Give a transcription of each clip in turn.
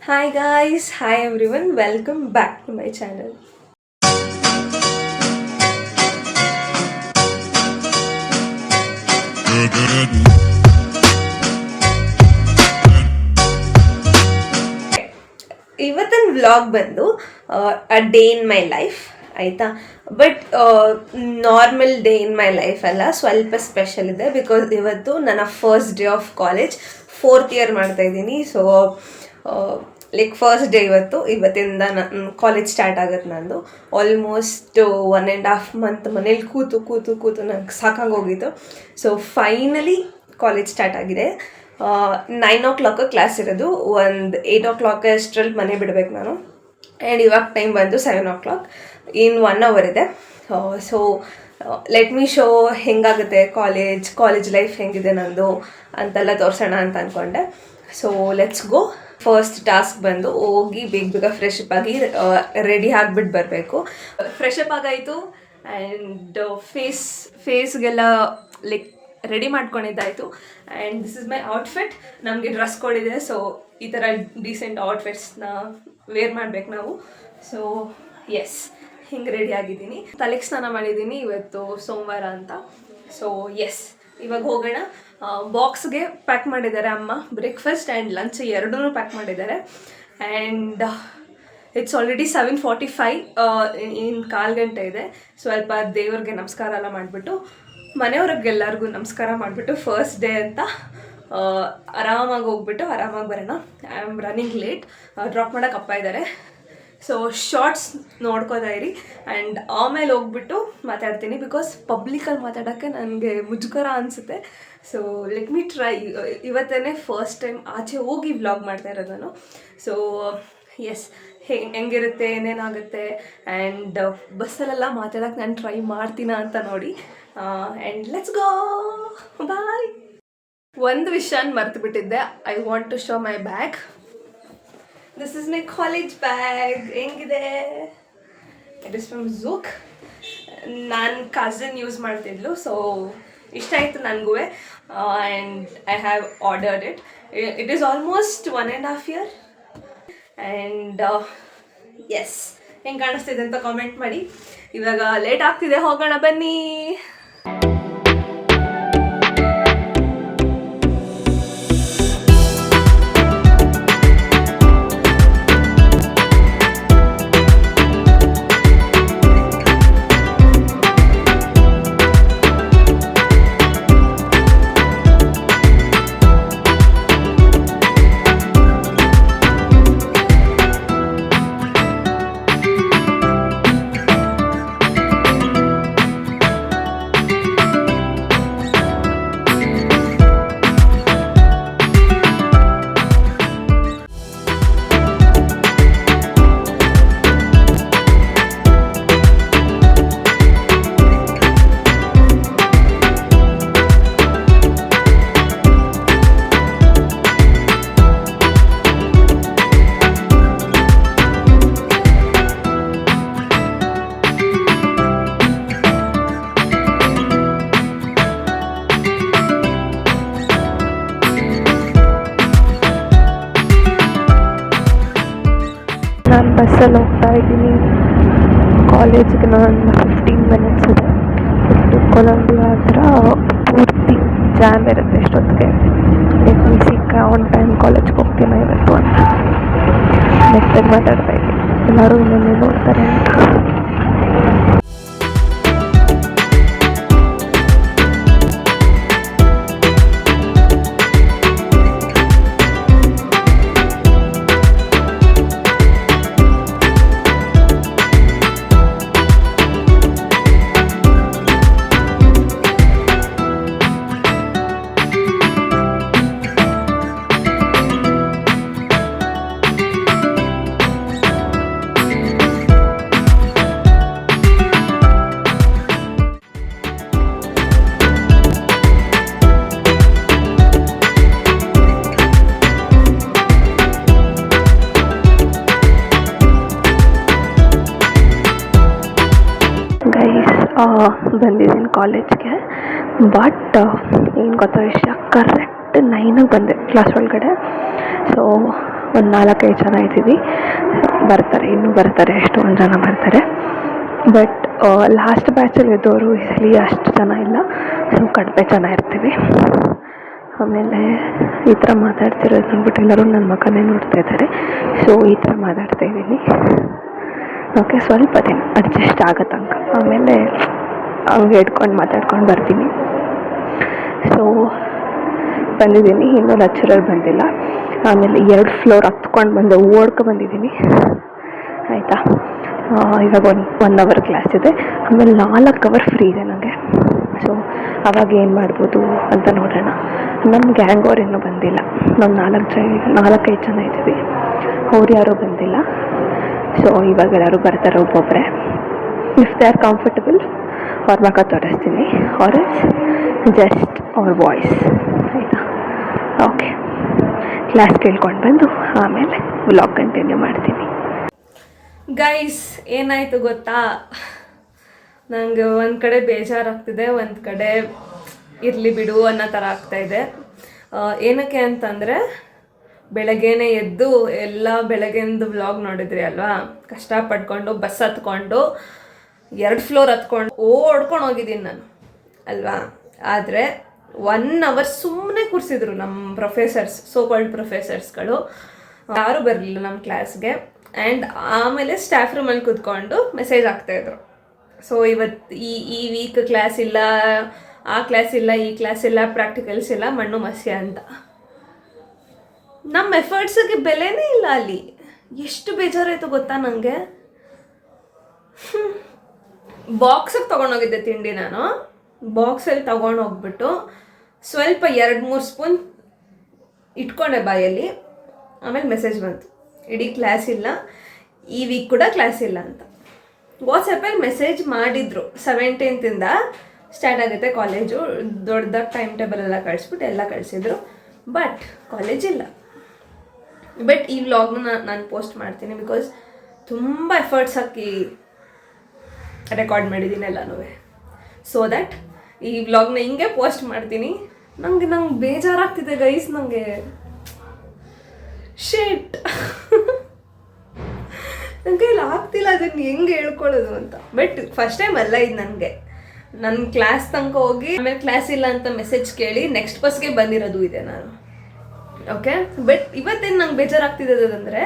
Hi guys, hi everyone, welcome back to my channel. ಇವತ್ತಿನ vlog ಬಂದು a day in my life ಆಯಿತಾ. But normal day in my life ಅಲ್ಲ, ಸ್ವಲ್ಪ special ಇದೆ. Because ಇವತ್ತು ನನ್ನ first day of college, 4th year ಮಾಡ್ತಾಯಿದ್ದೀನಿ. So like first day ಇವತ್ತಿಂದ ನನ್ನ ಕಾಲೇಜ್ ಸ್ಟಾರ್ಟ್ ಆಗುತ್ತೆ. ನಂದು ಆಲ್ಮೋಸ್ಟ್ 1.5 ಮಂತ್ ಮನೇಲಿ ಕೂತು ಕೂತು ಕೂತು ನಂಗೆ ಸಾಕಾಗೋಗಿತ್ತು. ಸೊ ಫೈನಲಿ ಕಾಲೇಜ್ ಸ್ಟಾರ್ಟ್ ಆಗಿದೆ. 9 o'clock ಕ್ಲಾಸ್ ಇರೋದು, ಒಂದು 8 o'clock ಅಷ್ಟರಲ್ಲಿ ಮನೆ ಬಿಡಬೇಕು ನಾನು. ಆ್ಯಂಡ್ ಇವಾಗ ಟೈಮ್ ಬಂದು 7 o'clock, ಇನ್ 1 hour ಇದೆ. ಸೊ ಲೆಟ್ ಮೀ ಶೋ ಹೆಂಗಾಗುತ್ತೆ ಕಾಲೇಜ್ ಲೈಫ್ ಹೆಂಗಿದೆ ನಂದು ಅಂತೆಲ್ಲ ತೋರಿಸೋಣ ಅಂತ ಅಂದ್ಕೊಂಡೆ. So let's go. First task ಬಂದು ಹೋಗಿ ಬೇಗ ಫ್ರೆಶ್ ಅಪ್ ಆಗಿ ರೆಡಿ ಆಗಿಬಿಟ್ಟು ಬರಬೇಕು. ಫ್ರೆಶ್ ಅಪ್ ಆಗಾಯಿತು ಆ್ಯಂಡ್ ಫೇಸ್ಗೆಲ್ಲ ಲೈಕ್ ರೆಡಿ ಮಾಡ್ಕೊಂಡಿದ್ದಾಯಿತು. And this is my outfit. ನಮಗೆ ಡ್ರೆಸ್ ಕೋಡ್ ಇದೆ, ಸೊ ಈ ಥರ ಡೀಸೆಂಟ್ ಔಟ್ಫಿಟ್ಸ್ನ ವೇರ್ ಮಾಡ್ಬೇಕು ನಾವು. ಸೊ ಎಸ್, ಹಿಂಗೆ ರೆಡಿ ಆಗಿದ್ದೀನಿ. ತಲೆಗೆ ಸ್ನಾನ ಮಾಡಿದ್ದೀನಿ, ಇವತ್ತು ಸೋಮವಾರ ಅಂತ. ಸೊ ಎಸ್, ಇವಾಗ ಹೋಗೋಣ. ಬಾಕ್ಸ್ಗೆ ಪ್ಯಾಕ್ ಮಾಡಿದ್ದಾರೆ ಅಮ್ಮ, ಬ್ರೇಕ್ಫಾಸ್ಟ್ ಆ್ಯಂಡ್ ಲಂಚ್ ಎರಡೂ ಪ್ಯಾಕ್ ಮಾಡಿದ್ದಾರೆ. ಆ್ಯಂಡ್ ಇಟ್ಸ್ ಆಲ್ರೆಡಿ 7:45, ಇನ್ನು 1/4 ಗಂಟೆ ಇದೆ. ಸ್ವಲ್ಪ ದೇವ್ರಿಗೆ ನಮಸ್ಕಾರ ಎಲ್ಲ ಮಾಡಿಬಿಟ್ಟು, ಮನೆಯವ್ರಿಗೆಲ್ಲರಿಗೂ ನಮಸ್ಕಾರ ಮಾಡಿಬಿಟ್ಟು, ಫಸ್ಟ್ ಡೇ ಅಂತ ಆರಾಮಾಗಿ ಹೋಗ್ಬಿಟ್ಟು ಆರಾಮಾಗಿ ಬರೋಣ. I am running late, drop ಮಾಡೋಕೆ ಅಪ್ಪ ಇದ್ದಾರೆ. ಸೊ ಶಾರ್ಟ್ಸ್ ನೋಡ್ಕೋತಾ ಇರಿ ಆ್ಯಂಡ್ ಆಮೇಲೆ ಹೋಗ್ಬಿಟ್ಟು ಮಾತಾಡ್ತೀನಿ. ಬಿಕಾಸ್ ಪಬ್ಲಿಕಲ್ಲಿ ಮಾತಾಡೋಕ್ಕೆ ನನಗೆ ಮುಜುಗರ ಅನಿಸುತ್ತೆ. So let me try. ಇವತ್ತೇ ಫಸ್ಟ್ ಟೈಮ್ ಆಚೆ ಹೋಗಿ ವ್ಲಾಗ್ ಮಾಡ್ತಾ ಇರೋದು ನಾನು. ಸೊ ಎಸ್, ಹೆಂಗಿರುತ್ತೆ, ಏನೇನಾಗುತ್ತೆ, ಆ್ಯಂಡ್ ಬಸ್ಸಲ್ಲೆಲ್ಲ ಮಾತಾಡೋಕ್ಕೆ ನಾನು ಟ್ರೈ ಮಾಡ್ತೀನ ಅಂತ ನೋಡಿ. And let's go, bye. ಒಂದು ವಿಷಯನ ಮರ್ತುಬಿಟ್ಟಿದ್ದೆ. I want to show my bag. This is my college bag. ಹೆಂಗಿದೆ? It is from Zouk. ನನ್ನ ಕಸಿನ್ ಯೂಸ್ ಮಾಡ್ತಿದ್ಲು, ಸೊ ಇಷ್ಟ ಆಯಿತು ನನಗೂ. And I have ordered it. It is almost 1.5 year. And yes, ಹೆಂಗೆ ಕಾಣಿಸ್ತಿದೆ ಅಂತ ಕಾಮೆಂಟ್ ಮಾಡಿ. ಇವಾಗ ಲೇಟ್ ಆಗ್ತಿದೆ, ಹೋಗೋಣ ಬನ್ನಿ. ನಾನು ಬಸ್ಸಲ್ಲಿ ಹೋಗ್ತಾ ಇದ್ದೀನಿ ಕಾಲೇಜಿಗೆ. ನಾನು 15 minutes ಇದೆ. ಕೊಲಂಬಿಯಾ ಹತ್ರ ಪೂರ್ತಿ ಜಾಮ್ ಇರುತ್ತೆ ಎಷ್ಟೊತ್ತಿಗೆ. ಸಿಕ್ಕ ಆನ್ ಟೈಮ್ ಕಾಲೇಜ್ಗೆ ಹೋಗ್ತೀನಿ ಇವತ್ತು ಅಂತ ನೆಕ್ಸ್ಟ್ ಮಾತಾಡ್ತಾ ಇದ್ದೀನಿ. ಎಲ್ಲರೂ ಇನ್ನೊಂದು ನೋಡ್ತಾರೆ ಅಂತ. ಬಂದಿದ್ದೀನಿ ಕಾಲೇಜ್ಗೆ. ಬಟ್ ಏನು ಗೊತ್ತಾ ವಿಷಯ, ಕರೆಕ್ಟ್ 9ಗೆ ಬಂದೆ ಕ್ಲಾಸ್ ಒಳಗಡೆ. ಸೊ ಒಂದು 4-5 ಜನ ಇದ್ದೀವಿ. ಬರ್ತಾರೆ, ಇನ್ನೂ ಬರ್ತಾರೆ, ಎಷ್ಟೊಂದು ಜನ ಬರ್ತಾರೆ. ಬಟ್ ಲಾಸ್ಟ್ ಬ್ಯಾಚಲ್ಲಿ ಇದ್ದವರು ಇಲ್ಲಿ ಅಷ್ಟು ಜನ ಇಲ್ಲ, ಸೊ ಕಡಿಮೆ ಜನ ಇರ್ತೀವಿ. ಆಮೇಲೆ ಈ ಥರ ಮಾತಾಡ್ತಿರೋದು ನೋಡ್ಬಿಟ್ಟು ಎಲ್ಲರೂ ನನ್ನ ಮಕ್ಕನೇ ನೋಡ್ತಾ ಇದ್ದಾರೆ. ಸೊ ಈ ಥರ ಮಾತಾಡ್ತಾ ಇದ್ದೀನಿ. ಓಕೆ, ಸ್ವಲ್ಪ ದಿನ ಅಡ್ಜಸ್ಟ್ ಆಗತ್ತಂಕ, ಆಮೇಲೆ ಹಂಗೆ ಹಿಡ್ಕೊಂಡು ಮಾತಾಡ್ಕೊಂಡು ಬರ್ತೀನಿ. ಸೊ ಬಂದಿದ್ದೀನಿ, ಇನ್ನೂ ಲೆಕ್ಚರರ್ ಬಂದಿಲ್ಲ. ಆಮೇಲೆ 2 ಫ್ಲೋರ್ ಹತ್ಕೊಂಡು ಬಂದೆ, ಓಡ್ಕೊ ಬಂದಿದ್ದೀನಿ. ಆಯಿತಾ, ಇವಾಗ 1 ಅವರ್ ಕ್ಲಾಸ್ ಇದೆ, ಆಮೇಲೆ 4 ಅವರ್ ಫ್ರೀ ಇದೆ ನನಗೆ. ಸೊ ಅವಾಗ ಏನು ಮಾಡ್ಬೋದು ಅಂತ ನೋಡೋಣ. ನಮ್ಮ ಗ್ಯಾಂಗ್ ಅವ್ರು ಇನ್ನೂ ಬಂದಿಲ್ಲ, ನಾವು 4-5 ಜನ ಇದ್ದೀವಿ, ಅವ್ರು ಯಾರೂ ಬಂದಿಲ್ಲ. ಸೊ ಇವಾಗ ಎಲ್ಲರೂ ಬರ್ತಾರೆ ಒಬ್ಬೊಬ್ಬರೇ. ಇಫ್ ದೇ ಆರ್ ಕಂಫರ್ಟಬಲ್ ಅವ್ರ ಮಕ್ಕ ತೋರಿಸ್ತೀನಿ, ಆರ್ ಜಸ್ಟ್ ಅವ್ರ ವಾಯ್ಸ್. ಆಯಿತಾ, ಓಕೆ, ಕ್ಲಾಸ್ ಕೇಳ್ಕೊಂಡು ಬಂದು ಆಮೇಲೆ ವ್ಲಾಗ್ ಕಂಟಿನ್ಯೂ ಮಾಡ್ತೀನಿ. ಗೈಸ್, ಏನಾಯಿತು ಗೊತ್ತಾ, ನನಗೆ ಒಂದು ಕಡೆ ಬೇಜಾರಾಗ್ತಿದೆ, ಒಂದು ಕಡೆ ಇರಲಿ ಬಿಡು ಅನ್ನೋ ಥರ ಆಗ್ತಾಯಿದೆ. ಏನಕ್ಕೆ ಅಂತಂದರೆ, ಬೆಳಗ್ಗೆನೇ ಎದ್ದು ಎಲ್ಲ ಬೆಳಗ್ಗೆಂದು ವ್ಲಾಗ್ ನೋಡಿದ್ರಿ ಅಲ್ವಾ, ಕಷ್ಟಪಟ್ಕೊಂಡು ಬಸ್ ಹತ್ಕೊಂಡು 2 ಫ್ಲೋರ್ ಹತ್ಕೊಂಡು ಓಡ್ಕೊಂಡು ಹೋಗಿದ್ದೀನಿ ನಾನು ಅಲ್ವಾ. ಆದರೆ 1 ಅವರ್ ಸುಮ್ಮನೆ ಕೂರಿಸಿದ್ರು ನಮ್ಮ ಪ್ರೊಫೆಸರ್ಸ್, ಸೋಕಾಲ್ಡ್ ಪ್ರೊಫೆಸರ್ಸ್ಗಳು. ಯಾರೂ ಬರಲಿಲ್ಲ ನಮ್ಮ ಕ್ಲಾಸ್ಗೆ. ಆ್ಯಂಡ್ ಆಮೇಲೆ ಸ್ಟಾಫ್ ರೂಮಲ್ಲಿ ಕೂತ್ಕೊಂಡು ಮೆಸೇಜ್ ಆಗ್ತಾಯಿದ್ರು. ಸೊ ಇವತ್ತು ಈ ವೀಕ್ ಕ್ಲಾಸ್ ಇಲ್ಲ, ಆ ಕ್ಲಾಸ್ ಇಲ್ಲ, ಈ ಕ್ಲಾಸ್ ಇಲ್ಲ, ಪ್ರಾಕ್ಟಿಕಲ್ಸ್ ಇಲ್ಲ, ಮಣ್ಣು ಮಸ್ಯ ಅಂತ. ನಮ್ಮ ಎಫರ್ಟ್ಸಿಗೆ ಬೆಲೆನೇ ಇಲ್ಲ ಅಲ್ಲಿ. ಎಷ್ಟು ಬೇಜಾರಾಯಿತು ಗೊತ್ತಾ ನನಗೆ. ಬಾಕ್ಸಿಗೆ ತೊಗೊಂಡೋಗಿದ್ದೆ ತಿಂಡಿ, ನಾನು ಬಾಕ್ಸಲ್ಲಿ ತೊಗೊಂಡೋಗ್ಬಿಟ್ಟು ಸ್ವಲ್ಪ 2-3 ಸ್ಪೂನ್ ಇಟ್ಕೊಂಡೆ ಬಾಯಲ್ಲಿ. ಆಮೇಲೆ ಮೆಸೇಜ್ ಬಂತು, ಇಡೀ ಕ್ಲಾಸ್ ಇಲ್ಲ, ಈ ವೀಕ್ ಕೂಡ ಕ್ಲಾಸ್ ಇಲ್ಲ ಅಂತ. ವಾಟ್ಸಪ್ಪಲ್ಲಿ ಮೆಸೇಜ್ ಮಾಡಿದ್ರು, 17th ಸ್ಟಾರ್ಟ್ ಆಗುತ್ತೆ ಕಾಲೇಜು, ದೊಡ್ಡದಾಗಿ ಟೈಮ್ ಟೇಬಲ್ ಎಲ್ಲ ಕಳಿಸ್ಬಿಟ್ಟು ಎಲ್ಲ ಕಳಿಸಿದ್ರು. ಬಟ್ ಕಾಲೇಜ್ ಇಲ್ಲ. ಬಟ್ ಈ ವ್ಲಾಗ್ನ ನಾನು ಪೋಸ್ಟ್ ಮಾಡ್ತೀನಿ, ಬಿಕಾಸ್ ತುಂಬ ಎಫರ್ಟ್ಸ್ ಹಾಕಿ ರೆಕಾರ್ಡ್ ಮಾಡಿದ್ದೀನಿ ಎಲ್ಲನೂ. ಸೊ ದ್ಯಾಟ್ ಈ ವ್ಲಾಗ್ನ ಹಿಂಗೆ ಪೋಸ್ಟ್ ಮಾಡ್ತೀನಿ. ನಂಗೆ ಬೇಜಾರಾಗ್ತಿದೆ ಗೈಸ್, ನನಗೆ ಶೇಟ್ ನನ್ನ ಕೈಲಿ ಆಗ್ತಿಲ್ಲ ಅದನ್ನು ಹೆಂಗೆ ಹೇಳ್ಕೊಳ್ಳೋದು ಅಂತ. ಬಟ್ ಫಸ್ಟ್ ಟೈಮ್ ಅಲ್ಲ ಇದು ನನಗೆ. ನನ್ನ ಕ್ಲಾಸ್ ತನಕ ಹೋಗಿ ಆಮೇಲೆ ಕ್ಲಾಸ್ ಇಲ್ಲ ಅಂತ ಮೆಸೇಜ್ ಕೇಳಿ ನೆಕ್ಸ್ಟ್ ಬಸ್ಗೆ ಬಂದಿರೋದು ಇದೆ ನಾನು. ಓಕೆ, ಬಟ್ ಇವತ್ತೇನು ನಂಗೆ ಬೇಜಾರಾಗ್ತಿದೆ ಅಂದರೆ,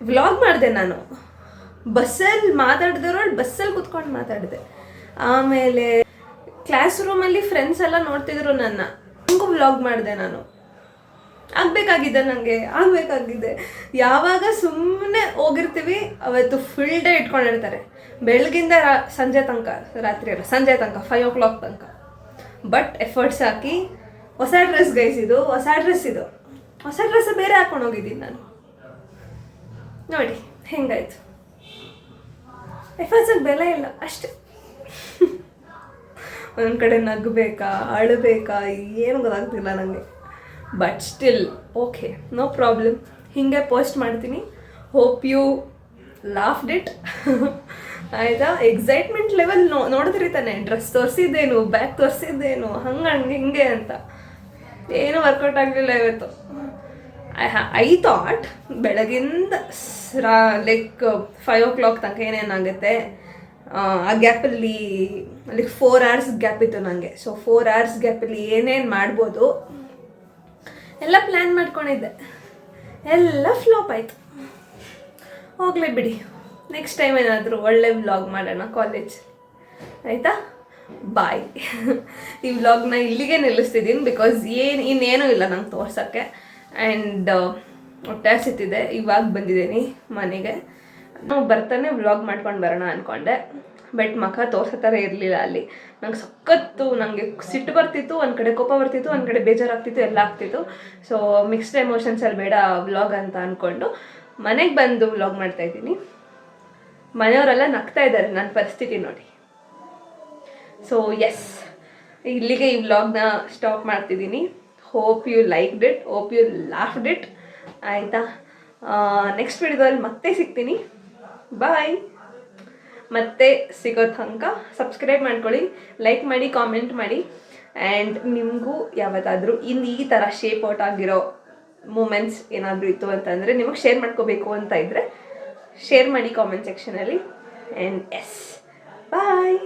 ವ್ಲಾಗ್ ಮಾಡಿದೆ ನಾನು, ಬಸ್ಸಲ್ಲಿ ಮಾತಾಡಿದವ್ರು ಬಸ್ಸಲ್ಲಿ ಕೂತ್ಕೊಂಡು ಮಾತಾಡಿದೆ. ಆಮೇಲೆ ಕ್ಲಾಸ್ ರೂಮಲ್ಲಿ ಫ್ರೆಂಡ್ಸ್ ಎಲ್ಲ ನೋಡ್ತಿದ್ರು ನನ್ನ, ಹಂಗೂ ವ್ಲಾಗ್ ಮಾಡಿದೆ ನಾನು. ಆಗಬೇಕಾಗಿದೆ. ಯಾವಾಗ ಸುಮ್ಮನೆ ಹೋಗಿರ್ತೀವಿ ಅವತ್ತು ಫುಲ್ ಡೇ ಇಟ್ಕೊಂಡಿರ್ತಾರೆ, ಬೆಳಗಿಂದ ಸಂಜೆ ತನಕ, ರಾತ್ರಿ ಅಲ್ಲ ಸಂಜೆ ತನಕ, 5 o'clock ತನಕ. ಬಟ್ ಎಫರ್ಟ್ಸ್ ಹಾಕಿ ಹೊಸ ಡ್ರೆಸ್ ಗೈಸ್, ಇದು ಹೊಸ ಡ್ರೆಸ್ ಬೇರೆ ಹಾಕೊಂಡು ಹೋಗಿದ್ದೀನಿ ನಾನು. ನೋಡಿ ಹೆಂಗಾಯ್ತು. ಎಫರ್ಟ್ಸಿಗೆ ಬೆಲೆ ಇಲ್ಲ ಅಷ್ಟೆ. ಒಂದೊಂದು ಕಡೆ ನಗಬೇಕಾ ಅಳಬೇಕಾ ಏನು ಗೊತ್ತಾಗ್ತಿಲ್ಲ ನನಗೆ. But still okay, no problem, ಹೀಗೆ ಪೋಸ್ಟ್ ಮಾಡ್ತೀನಿ. Hope you laughed it. ಆಯಿತಾ, ಎಕ್ಸೈಟ್ಮೆಂಟ್ ಲೆವೆಲ್ ನೋಡಿದ್ರಿ ತಾನೆ, ಡ್ರೆಸ್ ತೋರಿಸಿದ್ದೇನು, ಬ್ಯಾಗ್ ತೋರಿಸಿದ್ದೇನು, ಹಿಂಗೆ ಅಂತ ಏನೂ ವರ್ಕೌಟ್ ಆಗಲಿಲ್ಲ ಇವತ್ತು. ಐ ಥಾಟ್ ಬೆಳಗಿಂದ ಲೈಕ್ 5 o'clock ತನಕ ಏನೇನಾಗುತ್ತೆ ಆ ಗ್ಯಾಪಲ್ಲಿ, ಅಲ್ಲಿ 4 hours ಗ್ಯಾಪ್ ಇತ್ತು ನನಗೆ. ಸೊ 4 hours ಗ್ಯಾಪಲ್ಲಿ ಏನೇನು ಮಾಡ್ಬೋದು ಎಲ್ಲ ಪ್ಲ್ಯಾನ್ ಮಾಡ್ಕೊಂಡಿದ್ದೆ, ಎಲ್ಲ ಫ್ಲಾಪ್ ಆಯಿತು. ಹೋಗಲೇ ಬಿಡಿ, ನೆಕ್ಸ್ಟ್ ಟೈಮ್ ಏನಾದರೂ ಒಳ್ಳೆ ವ್ಲಾಗ್ ಮಾಡೋಣ ಕಾಲೇಜ್. ಆಯಿತಾ, ಬಾಯ್. ಈ ವ್ಲಾಗ್ನ ಇಲ್ಲಿಗೆ ನಿಲ್ಲಿಸ್ತಿದ್ದೀನಿ, ಬಿಕಾಸ್ ಇನ್ನೇನೂ ಇಲ್ಲ ನಂಗೆ ತೋರ್ಸೋಕ್ಕೆ. ಆ್ಯಂಡ್ ಹೊಟ್ಟೆ ಹಸಿತಿದೆ, ಇವಾಗ ಬಂದಿದ್ದೀನಿ ಮನೆಗೆ. ನಾವು ಬರ್ತಾನೆ ವ್ಲಾಗ್ ಮಾಡ್ಕೊಂಡು ಬರೋಣ ಅಂದ್ಕೊಂಡೆ, ಬಟ್ ಮುಖ ತೋರ್ಸೋ ಥರ ಇರಲಿಲ್ಲ ಅಲ್ಲಿ. ನಂಗೆ ಸಖತ್ತು, ನನಗೆ ಸಿಟ್ಟು ಬರ್ತಿತ್ತು, ಒಂದು ಕಡೆ ಕೋಪ ಬರ್ತಿತ್ತು, ಒಂದು ಕಡೆ ಬೇಜಾರಾಗ್ತಿತ್ತು, ಎಲ್ಲ ಆಗ್ತಿತ್ತು. ಸೊ ಮಿಕ್ಸ್ಡ್ ಎಮೋಷನ್ಸಲ್ಲಿ ಬೇಡ ವ್ಲಾಗ್ ಅಂತ ಅಂದ್ಕೊಂಡು ಮನೆಗೆ ಬಂದು ವ್ಲಾಗ್ ಮಾಡ್ತಾಯಿದ್ದೀನಿ. ಮನೆಯವರೆಲ್ಲ ನಗ್ತಾ ಇದ್ದಾರೆ ನನ್ನ ಪರಿಸ್ಥಿತಿ ನೋಡಿ. ಸೊ ಎಸ್, ಇಲ್ಲಿಗೆ ಈ ವ್ಲಾಗ್ನ ಸ್ಟಾಪ್ ಮಾಡ್ತಿದ್ದೀನಿ. Hope you liked it, hope you laughed it. ಆಯಿತಾ, ನೆಕ್ಸ್ಟ್ ವಿಡಿಯೋದಲ್ಲಿ ಮತ್ತೆ ಸಿಗ್ತೀನಿ. ಬಾಯ್. ಮತ್ತೆ ಸಿಗೋ ತನಕ ಸಬ್ಸ್ಕ್ರೈಬ್ ಮಾಡ್ಕೊಳ್ಳಿ, ಲೈಕ್ ಮಾಡಿ, ಕಾಮೆಂಟ್ ಮಾಡಿ. ಆ್ಯಂಡ್ ನಿಮಗೂ ಯಾವತ್ತಾದರೂ ಈ ಥರ ಶೇಪ್ ಔಟ್ ಆಗಿರೋ ಮೂಮೆಂಟ್ಸ್ ಏನಾದರೂ ಇತ್ತು ಅಂತಂದರೆ ನಿಮಗೆ ಶೇರ್ ಮಾಡ್ಕೋಬೇಕು ಅಂತ ಇದ್ದರೆ ಶೇರ್ ಮಾಡಿ ಕಾಮೆಂಟ್ ಸೆಕ್ಷನಲ್ಲಿ. And yes bye.